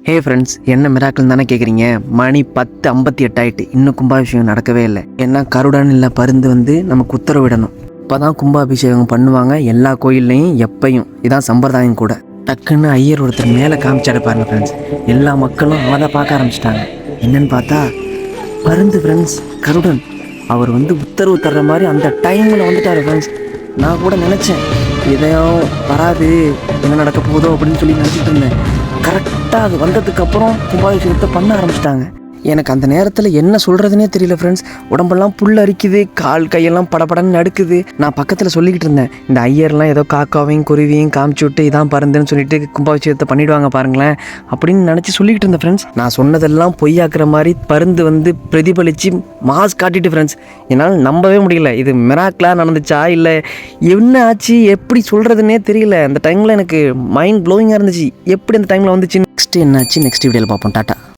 Hey friends, என்ன miracle தானே கேட்குறீங்க? மணி 10:58 ஆகிட்டு, இன்னும் கும்பாபிஷேகம் நடக்கவே இல்லை. ஏன்னா கருடன் இல்லை பருந்து வந்து நமக்கு உத்தரவிடணும். இப்போ தான் கும்பாபிஷேகம் பண்ணுவாங்க எல்லா கோயில்லையும், எப்பையும் இதான் சம்பிரதாயம் கூட. டக்குன்னு ஐயர் ஒருத்தர் மேலே காமிச்சாடு பாருங்க ஃப்ரெண்ட்ஸ். எல்லா மக்களும் அதை பார்க்க ஆரம்பிச்சிட்டாங்க. என்னன்னு பார்த்தா பருந்து ஃப்ரெண்ட்ஸ், கருடன். அவர் வந்து உத்தரவு தர்ற மாதிரி அந்த டைமில் வந்துட்டார் ஃப்ரெண்ட்ஸ். நான் கூட நினச்சேன் இதையும் வராது, என்ன நடக்க போதோ அப்படின்னு சொல்லி நினச்சிட்டு இருந்தேன். கரெக்டாக அது வந்ததுக்கப்புறம் கும்பாபிஷேகத்தை பண்ண ஆரம்பிச்சிட்டாங்க. எனக்கு அந்த நேரத்தில் என்ன சொல்கிறதுனே தெரியல ஃப்ரெண்ட்ஸ். உடம்பெல்லாம் புல் அரிக்குது, கால் கையெல்லாம் படப்படன்னு நடுக்குது. நான் பக்கத்தில் சொல்லிக்கிட்டு இருந்தேன், இந்த ஐயர்லாம் ஏதோ காக்காவையும் குருவியும் காமிச்சு விட்டு இதான் பருந்துன்னு சொல்லிட்டு கும்பாபிஷேகத்தை பண்ணிவிடுவாங்க பாருங்களேன் அப்படின்னு நினச்சி சொல்லிக்கிட்டு இருந்தேன் ஃப்ரெண்ட்ஸ். நான் சொன்னதெல்லாம் பொய்யாக்குற மாதிரி பருந்து வந்து பிரதிபலித்து மாஸ் காட்டிட்டு ஃப்ரெண்ட்ஸ். என்னால் நம்பவே முடியல. இது மிராக்கிளாக நடந்துச்சா இல்லை என்ன ஆச்சு, எப்படி சொல்கிறதுனே தெரியல. அந்த டைமில் எனக்கு மைண்ட் ப்ளோயிங்காக இருந்துச்சு. எப்படி அந்த டைமில் வந்துச்சு, நெக்ஸ்ட்டு என்னாச்சு நெக்ஸ்ட் வீடியோவில் பார்ப்போம். டாட்டா.